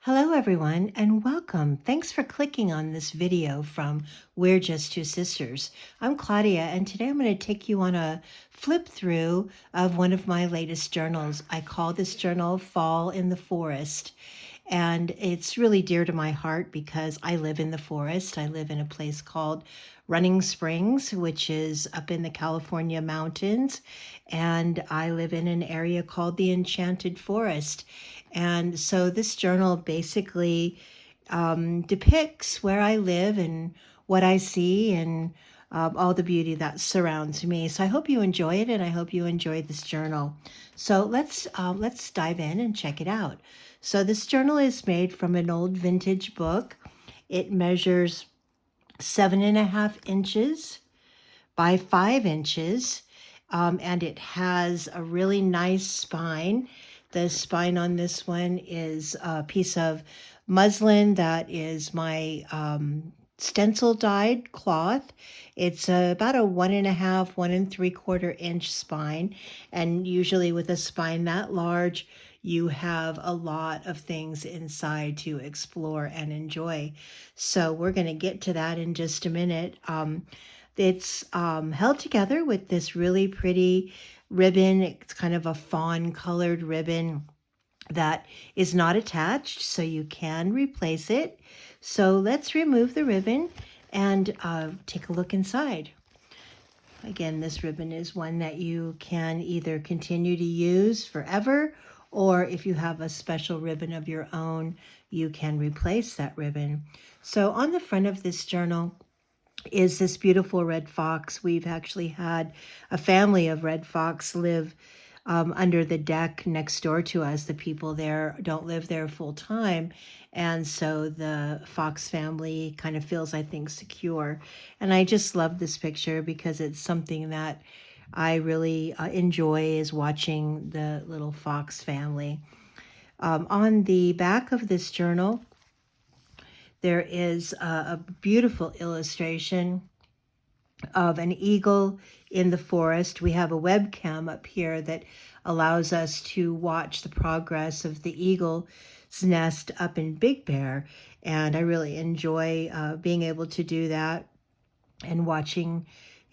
Hello, everyone, and welcome. Thanks for clicking on this video from We're Just Two Sisters. I'm Claudia, and today I'm going to take you on a flip through of one of my latest journals. I call this journal Fall in the Forest, and it's really dear to my heart because I live in the forest. I live in a place called Running Springs, which is up in the California mountains, and I live in an area called the Enchanted Forest. And so this journal basically depicts where I live and what I see and all the beauty that surrounds me. So I hope you enjoy it, and I hope you enjoy this journal. So let's dive in and check it out. So this journal is made from an old vintage book. It measures 7.5 inches by 5 inches, and it has a really nice spine. The spine on this one is a piece of muslin that is my stencil dyed cloth. It's about a 1.5, 1 3/4 inch spine. And usually with a spine that large, you have a lot of things inside to explore and enjoy. So we're going to get to that in just a minute. It's held together with this really pretty ribbon. It's kind of a fawn colored ribbon that is not attached, so you can replace it. So let's remove the ribbon and take a look inside. Again, this ribbon is one that you can either continue to use forever, or if you have a special ribbon of your own, you can replace that ribbon. So on the front of this journal is this beautiful red fox. We've actually had a family of red fox live under the deck next door to us. The people there don't live there full time. And so the fox family kind of feels, I think, secure. And I just love this picture because it's something that I really enjoy, is watching the little fox family. On the back of this journal, there is a beautiful illustration of an eagle in the forest. We have a webcam up here that allows us to watch the progress of the eagle's nest up in Big Bear. And I really enjoy being able to do that and watching,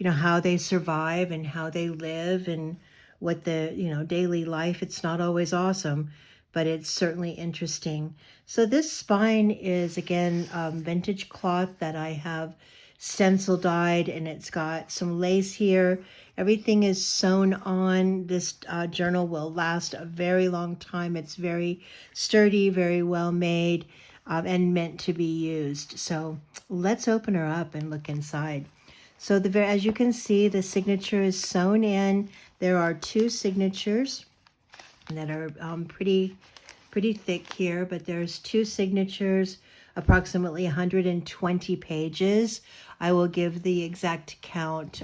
how they survive and how they live and what the, daily life. It's not always awesome, but it's certainly interesting. So this spine is, again, vintage cloth that I have stencil dyed, and it's got some lace here. Everything is sewn on. This journal will last a very long time. It's very sturdy, very well made, and meant to be used. So let's open her up and look inside. So as you can see, the signature is sewn in. There are two signatures that are pretty thick here, but there's two signatures, approximately 120 pages. I will give the exact count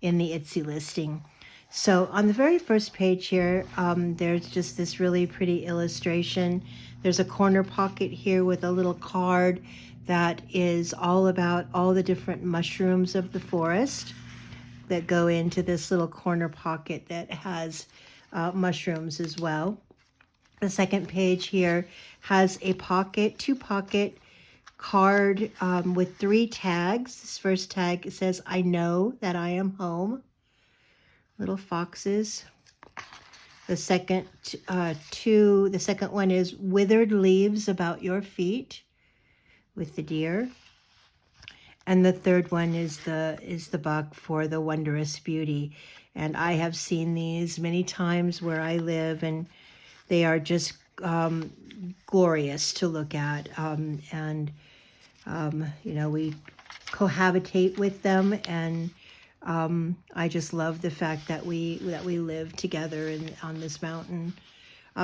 in the Etsy listing. So on the very first page here, there's just this really pretty illustration. There's a corner pocket here with a little card that is all about all the different mushrooms of the forest that go into this little corner pocket that has mushrooms as well. The second page here has a two-pocket card with 3 tags. This first tag says, "I know that I am home." Little foxes. The second the second one is "Withered leaves about your feet," with the deer. And the third one is the buck for the wondrous beauty. And I have seen these many times where I live, and they are just glorious to look at. We cohabitate with them, and I just love the fact that we live together on this mountain.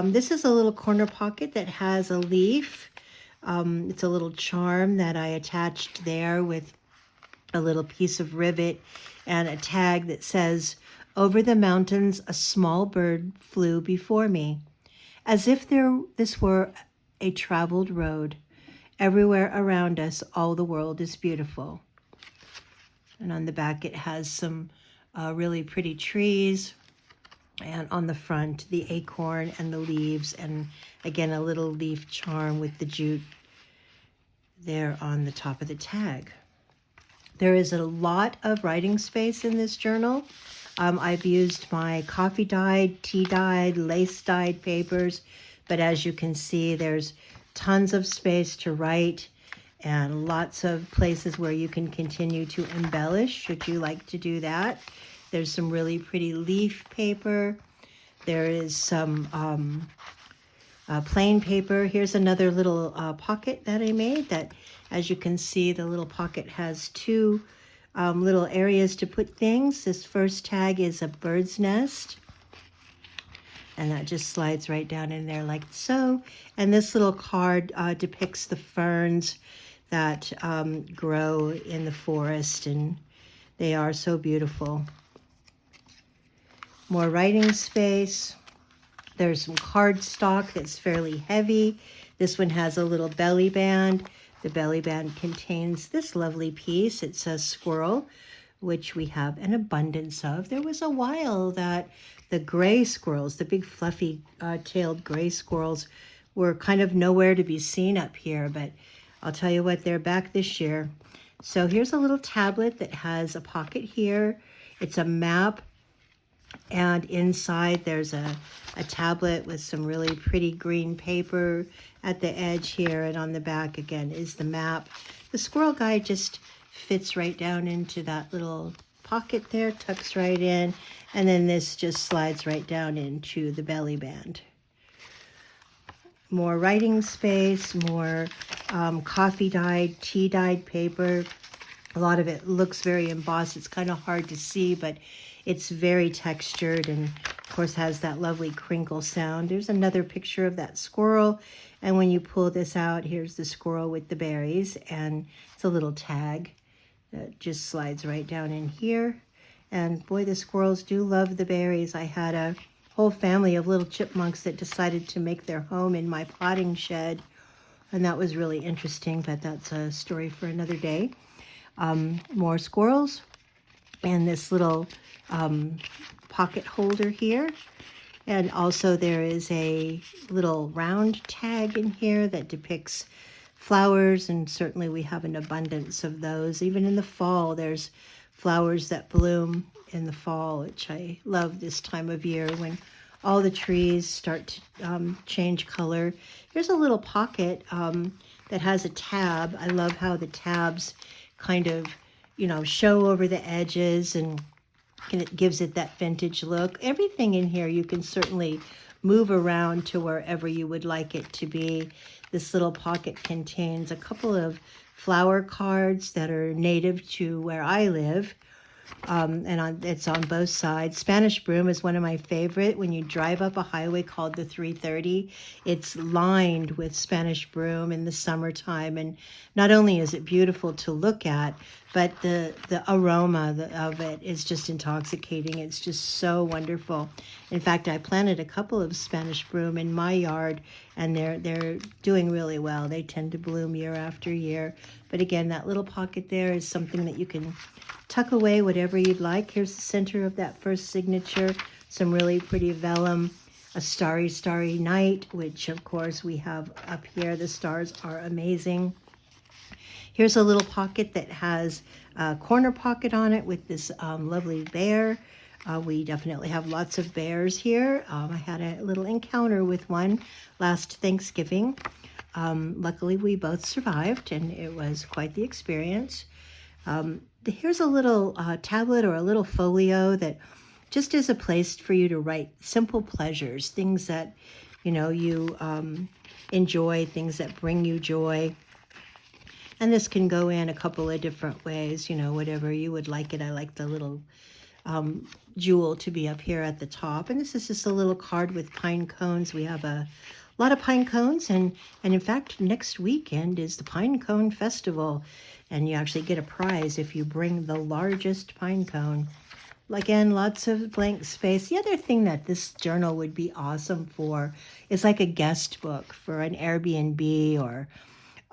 This is a little corner pocket that has a leaf. It's a little charm that I attached there with a little piece of rivet and a tag that says, "Over the mountains a small bird flew before me, as if this were a traveled road. Everywhere around us all the world is beautiful." And on the back it has some really pretty trees. And on the front, the acorn and the leaves, and again, a little leaf charm with the jute there on the top of the tag. There is a lot of writing space in this journal. I've used my coffee dyed, tea dyed, lace dyed papers, but as you can see, there's tons of space to write and lots of places where you can continue to embellish should you like to do that. There's some really pretty leaf paper. There is some plain paper. Here's another little pocket that I made that, as you can see, the little pocket has two little areas to put things. This first tag is a bird's nest, and that just slides right down in there like so. And this little card depicts the ferns that grow in the forest, and they are so beautiful. More writing space. There's some cardstock that's fairly heavy. This one has a little belly band. The belly band contains this lovely piece. It's a squirrel, which we have an abundance of. There was a while that the gray squirrels, the big fluffy tailed gray squirrels, were kind of nowhere to be seen up here, but I'll tell you what, they're back this year. So here's a little tablet that has a pocket here. It's a map, and inside there's a tablet with some really pretty green paper at the edge here, and on the back again is the map. The squirrel guy just fits right down into that little pocket there, tucks right in, and then this just slides right down into the belly band. More writing space, more coffee dyed, tea dyed paper. A lot of it looks very embossed. It's kind of hard to see, but it's very textured and, of course, has that lovely crinkle sound. There's another picture of that squirrel. And when you pull this out, here's the squirrel with the berries. And it's a little tag that just slides right down in here. And boy, the squirrels do love the berries. I had a whole family of little chipmunks that decided to make their home in my potting shed. And that was really interesting, but that's a story for another day. More squirrels, and this little pocket holder here. And also there is a little round tag in here that depicts flowers, and certainly we have an abundance of those. Even in the fall, there's flowers that bloom in the fall, which I love this time of year when all the trees start to change color. Here's a little pocket that has a tab. I love how the tabs kind of, show over the edges, and it gives it that vintage look. Everything in here you can certainly move around to wherever you would like it to be. This little pocket contains a couple of flower cards that are native to where I live. It's on both sides. Spanish broom is one of my favorite. When you drive up a highway called the 330, it's lined with Spanish broom in the summertime. And not only is it beautiful to look at, but the aroma of it is just intoxicating. It's just so wonderful. In fact, I planted a couple of Spanish broom in my yard, and they're doing really well. They tend to bloom year after year. But again, that little pocket there is something that you can tuck away whatever you'd like. Here's the center of that first signature, some really pretty vellum, a starry, starry night, which of course we have up here. The stars are amazing. Here's a little pocket that has a corner pocket on it with this lovely bear. We definitely have lots of bears here. I had a little encounter with one last Thanksgiving. Luckily, we both survived, and it was quite the experience. Here's a little tablet or a little folio that just is a place for you to write simple pleasures, things that, you enjoy, things that bring you joy. And this can go in a couple of different ways, whatever you would like it. I like the little jewel to be up here at the top. And this is just a little card with pine cones. We have a lot of pine cones, and in fact, next weekend is the Pine Cone Festival, and you actually get a prize if you bring the largest pine cone. Again, lots of blank space. The other thing that this journal would be awesome for is like a guest book for an Airbnb, or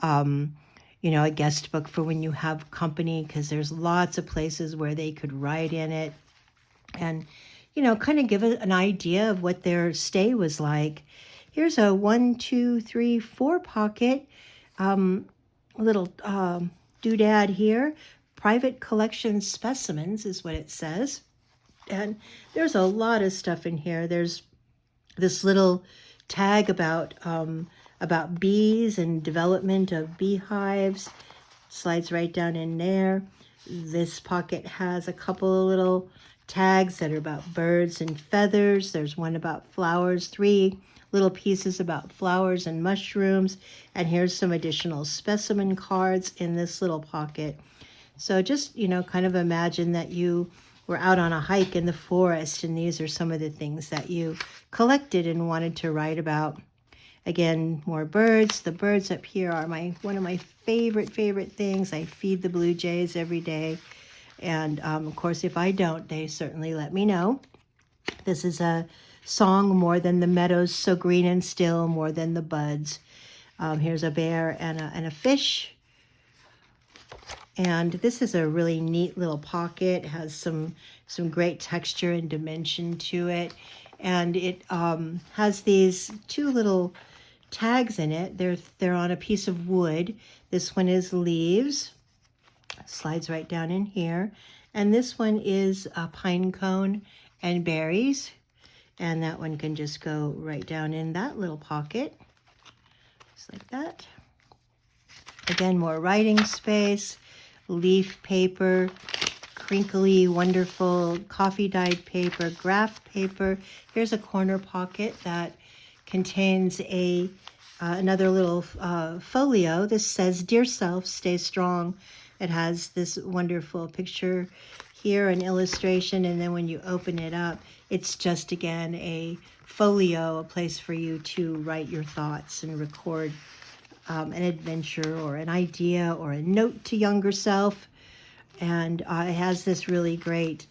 a guest book for when you have company, because there's lots of places where they could write in it. And, kind of give an idea of what their stay was like. Here's a 1, 2, 3, 4 pocket, little doodad here. Private collection specimens is what it says. And there's a lot of stuff in here. There's this little tag about bees and development of beehives. Slides right down in there. This pocket has a couple of little tags that are about birds and feathers. There's one about flowers, 3 little pieces about flowers and mushrooms. And here's some additional specimen cards in this little pocket. So just, kind of imagine that you were out on a hike in the forest, and these are some of the things that you collected and wanted to write about. Again, more birds. The birds up here are one of my favorite things. I feed the blue jays every day. And of course, if I don't, they certainly let me know. This is a song, more than the meadows so green and still, more than the buds. Here's a bear and a fish. And this is a really neat little pocket. It has some great texture and dimension to it. And it has these 2 little tags in it. They're on a piece of wood. This one is leaves. Slides right down in here. And this one is a pine cone and berries. And that one can just go right down in that little pocket. Just like that. Again, more writing space. Leaf paper, crinkly, wonderful coffee dyed paper, graph paper. Here's a corner pocket that contains another little folio. This says, "Dear Self, Stay Strong." It has this wonderful picture here, an illustration, and then when you open it up, it's just, again, a folio, a place for you to write your thoughts and record an adventure or an idea or a note to younger self. And it has this really great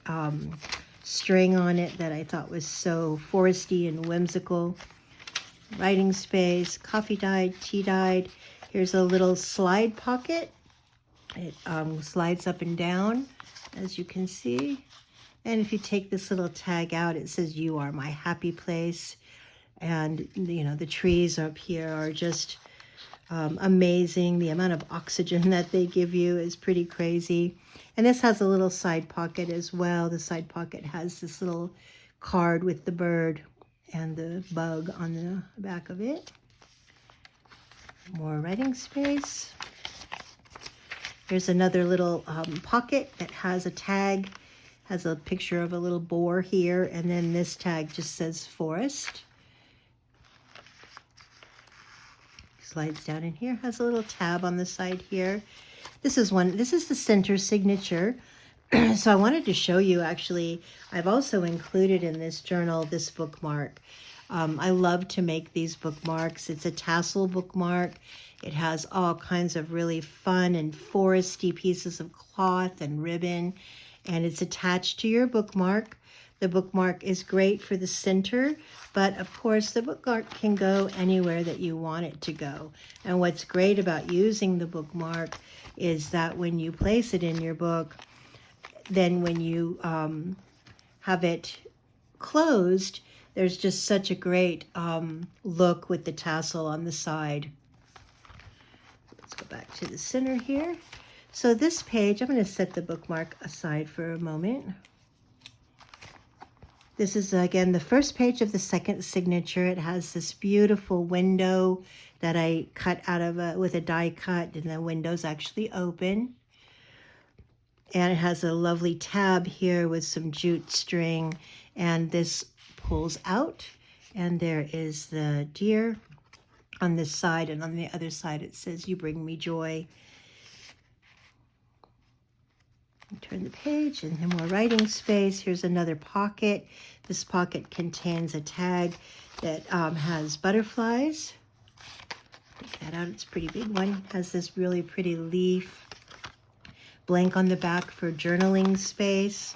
string on it that I thought was so foresty and whimsical. Writing space, coffee dyed, tea dyed. Here's a little slide pocket. It slides up and down, as you can see. And if you take this little tag out, it says, "You are my happy place." And, the trees up here are just amazing. The amount of oxygen that they give you is pretty crazy. And this has a little side pocket as well. The side pocket has this little card with the bird and the bug on the back of it. More writing space. Here's another little pocket that has a tag, has a picture of a little boar here, and then this tag just says forest. Slides down in here, has a little tab on the side here. This is the center signature. So I wanted to show you, actually, I've also included in this journal this bookmark. I love to make these bookmarks. It's a tassel bookmark. It has all kinds of really fun and foresty pieces of cloth and ribbon, and it's attached to your bookmark. The bookmark is great for the center, but of course the bookmark can go anywhere that you want it to go. And what's great about using the bookmark is that when you place it in your book, then when you have it closed, there's just such a great look with the tassel on the side. Let's go back to the center here. So this page, I'm going to set the bookmark aside for a moment. This is, again, the first page of the second signature. It has this beautiful window that I cut out of with a die cut, and the window's actually open. And it has a lovely tab here with some jute string, and this pulls out, and there is the deer on this side, and on the other side it says, "You bring me joy." Turn the page, and then more writing space. Here's another pocket. This pocket contains a tag that has butterflies. Take that out, it's a pretty big one. It has this really pretty leaf. Blank on the back for journaling space.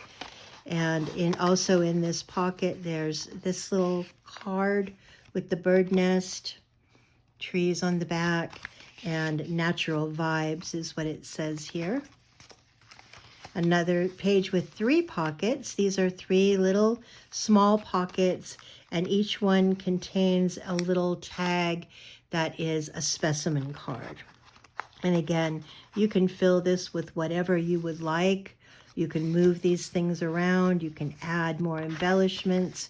And also in this pocket, there's this little card with the bird nest, trees on the back, and natural vibes is what it says here. Another page with 3 pockets. These are 3 little small pockets, and each one contains a little tag that is a specimen card. And again, you can fill this with whatever you would like. You can move these things around. You can add more embellishments.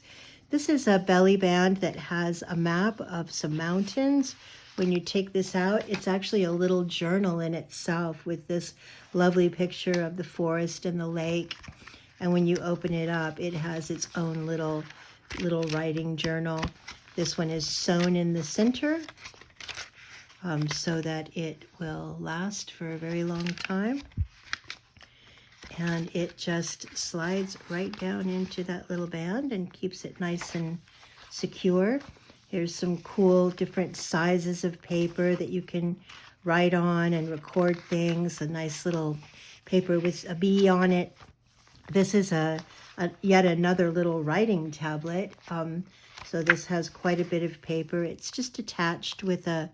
This is a belly band that has a map of some mountains. When you take this out, it's actually a little journal in itself with this lovely picture of the forest and the lake. And when you open it up, it has its own little writing journal. This one is sewn in the center so that it will last for a very long time. And it just slides right down into that little band and keeps it nice and secure. Here's some cool different sizes of paper that you can write on and record things. A nice little paper with a bee on it. This is yet another little writing tablet. So this has quite a bit of paper. It's just attached with a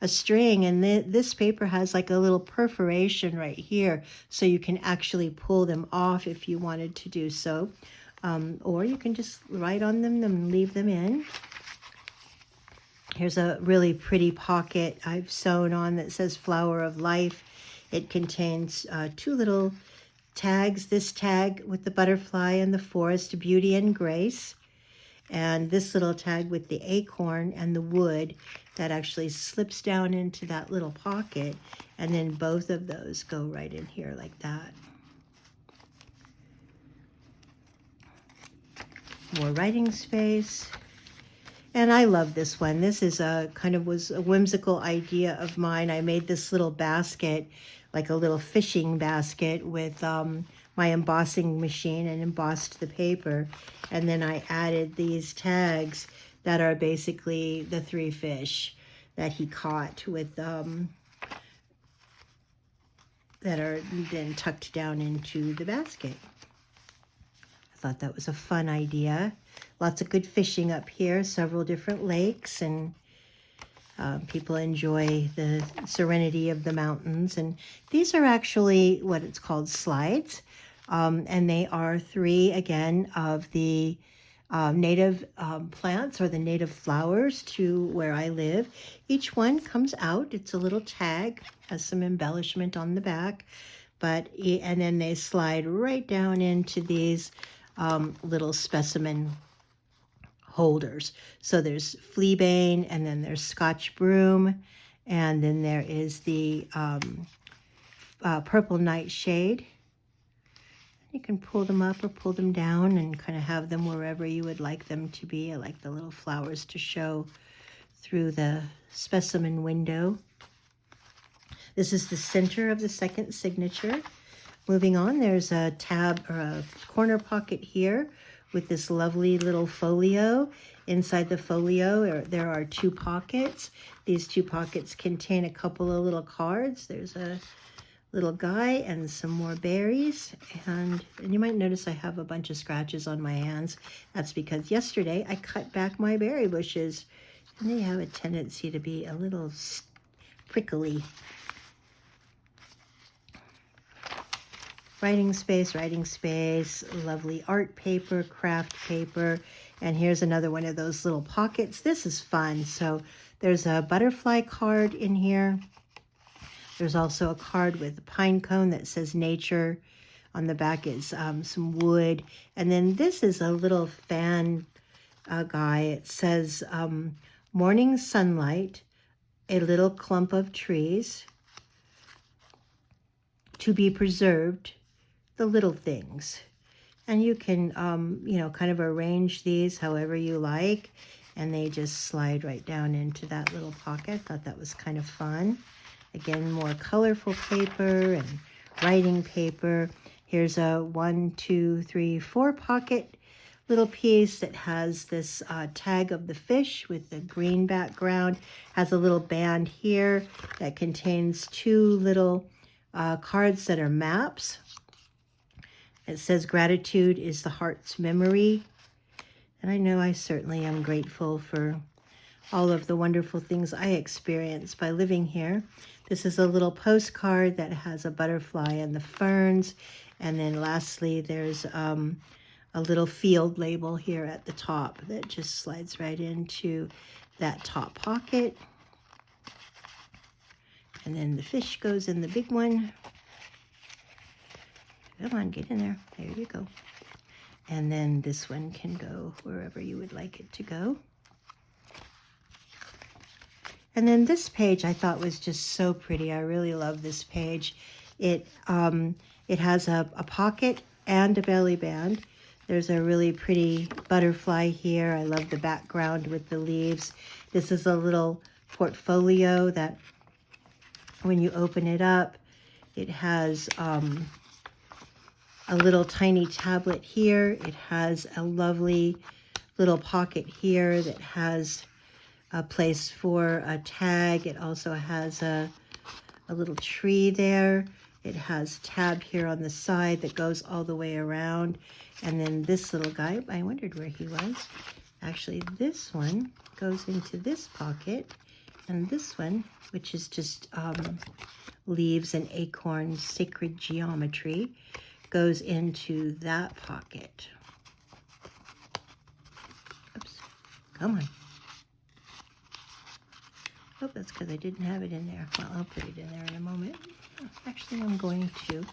string, and this paper has like a little perforation right here, so you can actually pull them off if you wanted to do so. Or you can just write on them and leave them in. Here's a really pretty pocket I've sewn on that says Flower of Life. It contains 2 little tags. This tag with the butterfly and the forest, beauty and grace. And this little tag with the acorn and the wood that actually slips down into that little pocket. And then both of those go right in here like that. More writing space. And I love this one. This is was a whimsical idea of mine. I made this little basket, like a little fishing basket with my embossing machine, and embossed the paper. And then I added these tags that are basically the 3 fish that he caught with, that are then tucked down into the basket. I thought that was a fun idea. Lots of good fishing up here, several different lakes, and people enjoy the serenity of the mountains. And these are actually what it's called slides. And they are 3, again, of the native plants or the native flowers to where I live. Each one comes out. It's a little tag, has some embellishment on the back, and then they slide right down into these little specimen holders. So there's fleabane, and then there's Scotch broom, and then there is the purple nightshade. You can pull them up or pull them down and kind of have them wherever you would like them to be. I like the little flowers to show through the specimen window. This is the center of the second signature. Moving on, there's a tab or a corner pocket here with this lovely little folio. Inside the folio, there are 2 pockets. These 2 pockets contain a couple of little cards. There's a little guy and some more berries. And you might notice I have a bunch of scratches on my hands. That's because yesterday I cut back my berry bushes, and they have a tendency to be a little prickly. Writing space, lovely art paper, craft paper. And here's another one of those little pockets. This is fun. So there's a butterfly card in here. There's also a card with a pine cone that says nature. On the back is some wood. And then this is a little fan guy. It says morning sunlight, a little clump of trees, to be preserved, the little things. And you can, kind of arrange these however you like. And they just slide right down into that little pocket. I thought that was kind of fun. Again, more colorful paper and writing paper. Here's a 1, 2, 3, 4 pocket little piece that has this tag of the fish with the green background. Has a little band here that contains 2 little cards that are maps. It says gratitude is the heart's memory. And I know I certainly am grateful for all of the wonderful things I experienced by living here. This is a little postcard that has a butterfly and the ferns, And then lastly, there's a little field label here at the top that just slides right into that top pocket. And then the fish goes in the big one. Come on, get in there. There you go. And then this one can go wherever you would like it to go. And then this page I thought was just so pretty. I really love this page. It has a pocket and a belly band. There's a really pretty butterfly here. I love the background with the leaves. This is a little portfolio that when you open it up, it has a little tiny tablet here. It has a lovely little pocket here that has a place for a tag. It also has a little tree there. It has a tab here on the side that goes all the way around. And then this little guy, I wondered where he was. Actually, this one goes into this pocket. And this one, which is just leaves and acorns, sacred geometry, goes into that pocket. Oops, come on. Oh, that's because I didn't have it in there. Well, I'll put it in there in a moment. Actually, I'm going to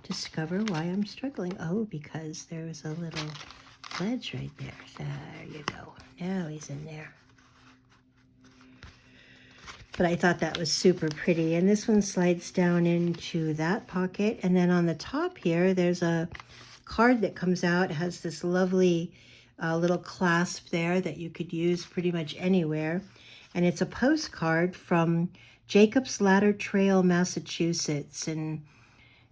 discover why I'm struggling. Oh, because there's a little ledge right there. There you go. Now he's in there. But I thought that was super pretty. And this one slides down into that pocket. And then on the top here, there's a card that comes out. It has this lovely little clasp there that you could use pretty much anywhere. And it's a postcard from Jacob's Ladder Trail, Massachusetts. And,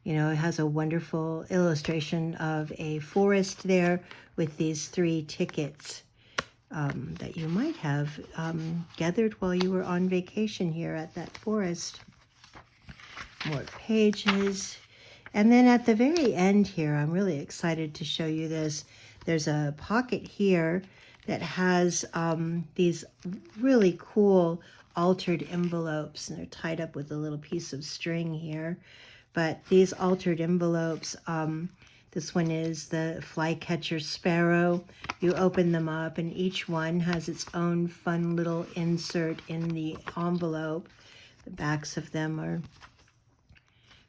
you know, it has a wonderful illustration of a forest there with these 3 tickets that you might have gathered while you were on vacation here at that forest. More pages. And then at the very end here, I'm really excited to show you this. There's a pocket here that has these really cool altered envelopes, and they're tied up with a little piece of string here. But these altered envelopes, this one is the flycatcher sparrow. You open them up, and each one has its own fun little insert in the envelope. The backs of them are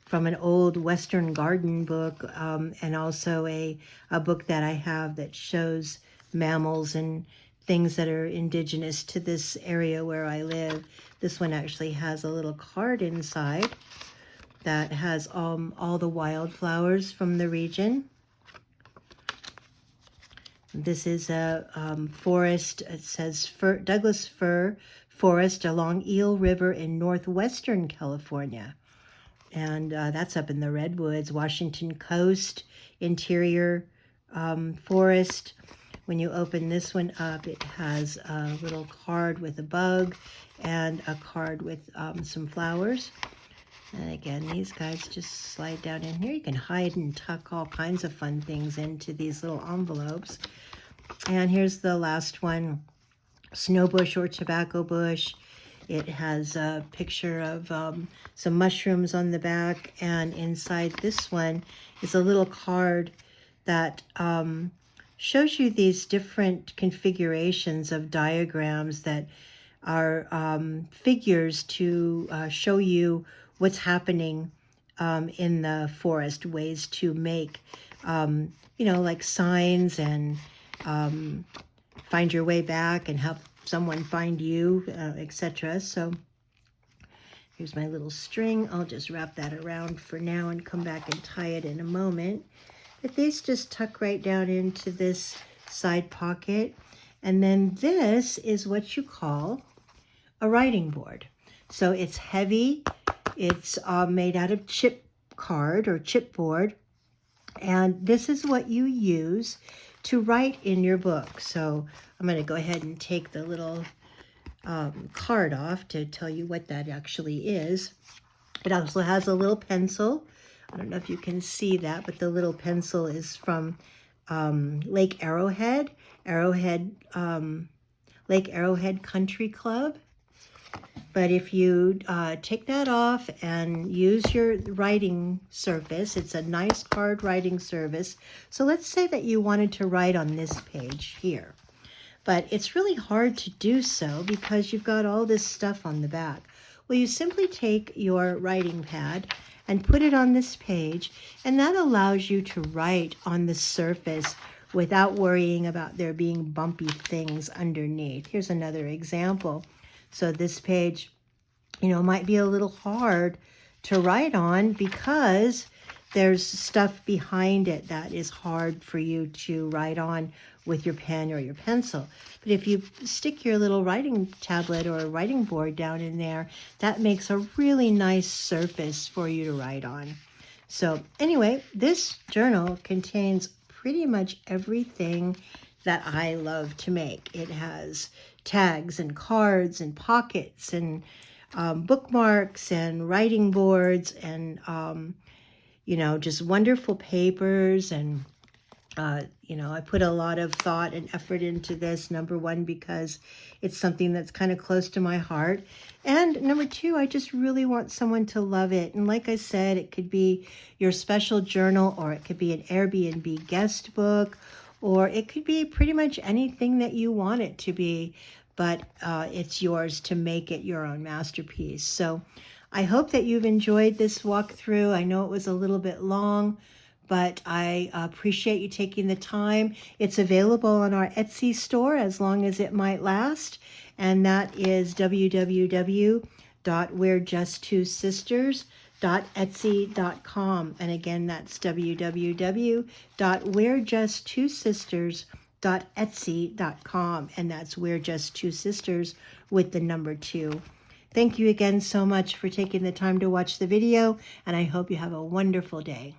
from an old Western garden book, and also a book that I have that shows mammals and things that are indigenous to this area where I live. This one actually has a little card inside that has all the wildflowers from the region. This is a forest. It says Douglas Fir Forest along Eel River in northwestern California. And that's up in the Redwoods, Washington Coast, interior forest. When you open this one up, it has a little card with a bug and a card with some flowers. And again, these guys just slide down in here. You can hide and tuck all kinds of fun things into these little envelopes. And here's the last one, snow bush or tobacco bush. It has a picture of some mushrooms on the back, and inside this one is a little card that shows you these different configurations of diagrams that are figures to show you what's happening in the forest, ways to make, you know, like signs and find your way back and help someone find you, etc. So here's my little string. I'll just wrap that around for now and come back and tie it in a moment. But these just tuck right down into this side pocket. And then this is what you call a writing board. So it's heavy. It's made out of chip card or chipboard. And this is what you use to write in your book. So I'm going to go ahead and take the little card off to tell you what that actually is. It also has a little pencil. I don't know if you can see that, but the little pencil is from Lake Arrowhead Country Club. But if you take that off and use your writing surface, it's a nice hard writing surface. So let's say that you wanted to write on this page here. But it's really hard to do so because you've got all this stuff on the back. Well, you simply take your writing pad and put it on this page, and that allows you to write on the surface without worrying about there being bumpy things underneath. Here's another example. So this page, might be a little hard to write on because there's stuff behind it that is hard for you to write on with your pen or your pencil. But if you stick your little writing tablet or writing board down in there, that makes a really nice surface for you to write on. So anyway, this journal contains pretty much everything that I love to make. It has tags and cards and pockets and bookmarks and writing boards and, just wonderful papers. And, I put a lot of thought and effort into this, number one, because it's something that's kind of close to my heart. And number two, I just really want someone to love it. And like I said, it could be your special journal, or it could be an Airbnb guest book, or it could be pretty much anything that you want it to be, but it's yours to make it your own masterpiece. So I hope that you've enjoyed this walkthrough. I know it was a little bit long, but I appreciate you taking the time. It's available on our Etsy store as long as it might last, and that is www.we'rejusttwosisters.etsy.com. And again, that's www.we'rejusttwosisters.etsy.com, and that's We're Just Two Sisters with the number 2. Thank you again so much for taking the time to watch the video, and I hope you have a wonderful day.